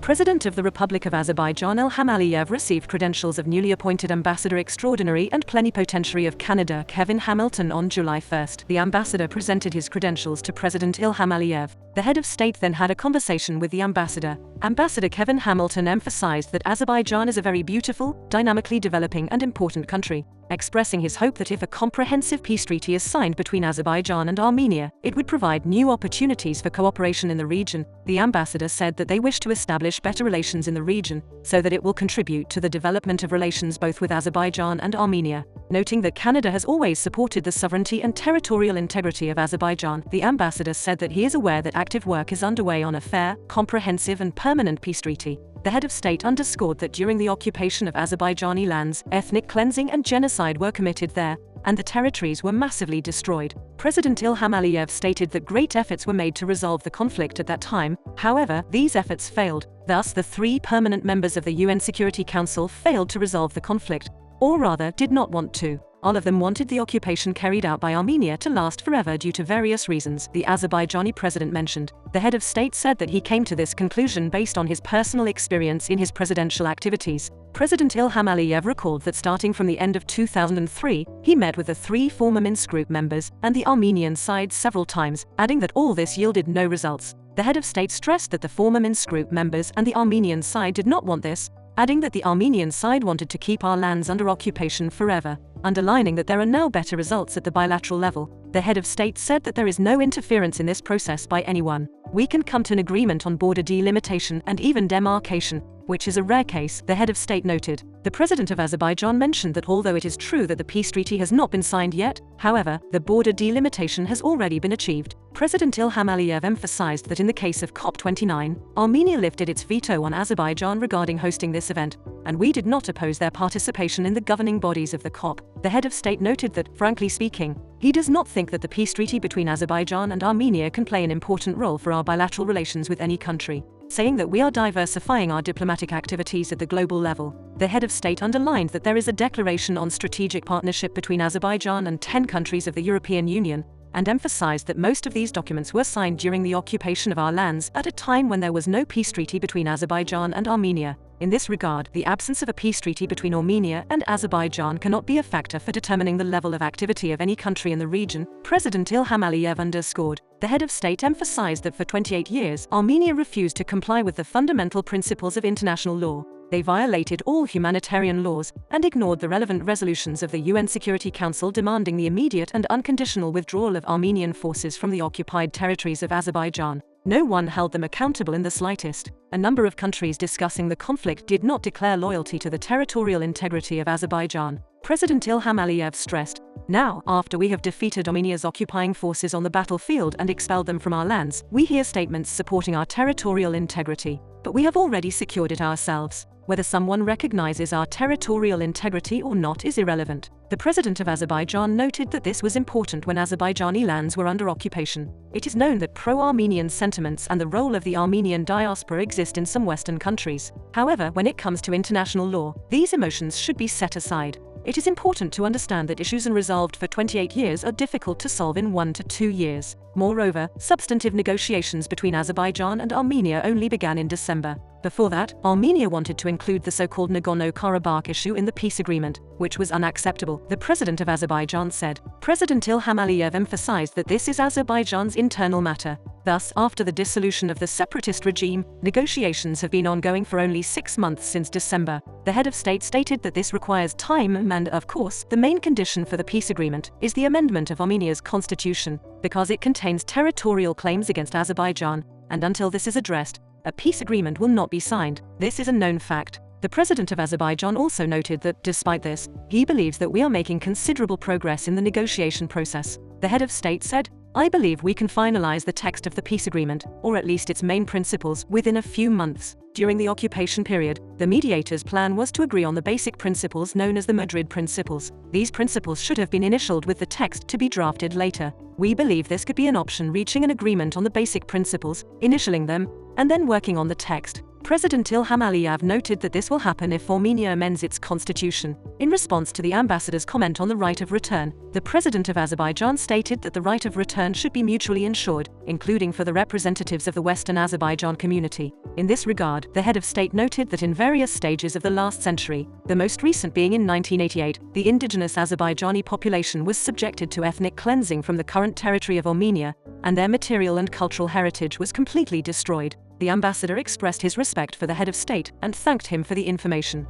President of the Republic of Azerbaijan Ilham Aliyev received credentials of newly appointed Ambassador Extraordinary and Plenipotentiary of Canada Kevin Hamilton on July 1. The ambassador presented his credentials to President Ilham Aliyev. The head of state then had a conversation with the ambassador. Ambassador Kevin Hamilton emphasized that Azerbaijan is a very beautiful, dynamically developing and important country, expressing his hope that if a comprehensive peace treaty is signed between Azerbaijan and Armenia, it would provide new opportunities for cooperation in the region. The ambassador said that they wish to establish better relations in the region, so that it will contribute to the development of relations both with Azerbaijan and Armenia. Noting that Canada has always supported the sovereignty and territorial integrity of Azerbaijan, the ambassador said that he is aware that active work is underway on a fair, comprehensive and permanent peace treaty. The head of state underscored that during the occupation of Azerbaijani lands, ethnic cleansing and genocide were committed there, and the territories were massively destroyed. President Ilham Aliyev stated that great efforts were made to resolve the conflict at that time. However, these efforts failed. Thus, the 3 permanent members of the UN Security Council failed to resolve the conflict, or rather, did not want to. All of them wanted the occupation carried out by Armenia to last forever due to various reasons, the Azerbaijani president mentioned. The head of state said that he came to this conclusion based on his personal experience in his presidential activities. President Ilham Aliyev recalled that starting from the end of 2003, he met with the 3 former Minsk group members and the Armenian side several times, adding that all this yielded no results. The head of state stressed that the former Minsk group members and the Armenian side did not want this, adding that the Armenian side wanted to keep our lands under occupation forever, underlining that there are now better results at the bilateral level. The head of state said that there is no interference in this process by anyone. We can come to an agreement on border delimitation and even demarcation, which is a rare case, the head of state noted. The president of Azerbaijan mentioned that although it is true that the peace treaty has not been signed yet, however, the border delimitation has already been achieved. President Ilham Aliyev emphasized that in the case of COP29, Armenia lifted its veto on Azerbaijan regarding hosting this event, and we did not oppose their participation in the governing bodies of the COP. The head of state noted that, frankly speaking, he does not think that the peace treaty between Azerbaijan and Armenia can play an important role for our bilateral relations with any country, saying that we are diversifying our diplomatic activities at the global level. The head of state underlined that there is a declaration on strategic partnership between Azerbaijan and 10 countries of the European Union, and emphasized that most of these documents were signed during the occupation of our lands at a time when there was no peace treaty between Azerbaijan and Armenia. In this regard, the absence of a peace treaty between Armenia and Azerbaijan cannot be a factor for determining the level of activity of any country in the region, President Ilham Aliyev underscored. The head of state emphasized that for 28 years, Armenia refused to comply with the fundamental principles of international law. They violated all humanitarian laws and ignored the relevant resolutions of the UN Security Council demanding the immediate and unconditional withdrawal of Armenian forces from the occupied territories of Azerbaijan. No one held them accountable in the slightest. A number of countries discussing the conflict did not declare loyalty to the territorial integrity of Azerbaijan. President Ilham Aliyev stressed, "Now, after we have defeated Armenia's occupying forces on the battlefield and expelled them from our lands, we hear statements supporting our territorial integrity. But we have already secured it ourselves. Whether someone recognizes our territorial integrity or not is irrelevant." The president of Azerbaijan noted that this was important when Azerbaijani lands were under occupation. It is known that pro-Armenian sentiments and the role of the Armenian diaspora exist in some Western countries. However, when it comes to international law, these emotions should be set aside. It is important to understand that issues unresolved for 28 years are difficult to solve in 1 to 2 years. Moreover, substantive negotiations between Azerbaijan and Armenia only began in December. Before that, Armenia wanted to include the so-called Nagorno-Karabakh issue in the peace agreement, which was unacceptable, the president of Azerbaijan said. President Ilham Aliyev emphasized that this is Azerbaijan's internal matter. Thus, after the dissolution of the separatist regime, negotiations have been ongoing for only 6 months since December. The head of state stated that this requires time and, of course, the main condition for the peace agreement is the amendment of Armenia's constitution, because it contains territorial claims against Azerbaijan, and until this is addressed, a peace agreement will not be signed. This is a known fact. The president of Azerbaijan also noted that, despite this, he believes that we are making considerable progress in the negotiation process. The head of state said, "I believe we can finalize the text of the peace agreement, or at least its main principles, within a few months." During the occupation period, the mediators' plan was to agree on the basic principles known as the Madrid Principles. These principles should have been initialed with the text to be drafted later. We believe this could be an option, reaching an agreement on the basic principles, initialing them, and then working on the text. President Ilham Aliyev noted that this will happen if Armenia amends its constitution. In response to the ambassador's comment on the right of return, the president of Azerbaijan stated that the right of return should be mutually ensured, including for the representatives of the Western Azerbaijan community. In this regard, the head of state noted that in various stages of the last century, the most recent being in 1988, the indigenous Azerbaijani population was subjected to ethnic cleansing from the current territory of Armenia, and their material and cultural heritage was completely destroyed. The ambassador expressed his respect for the head of state and thanked him for the information.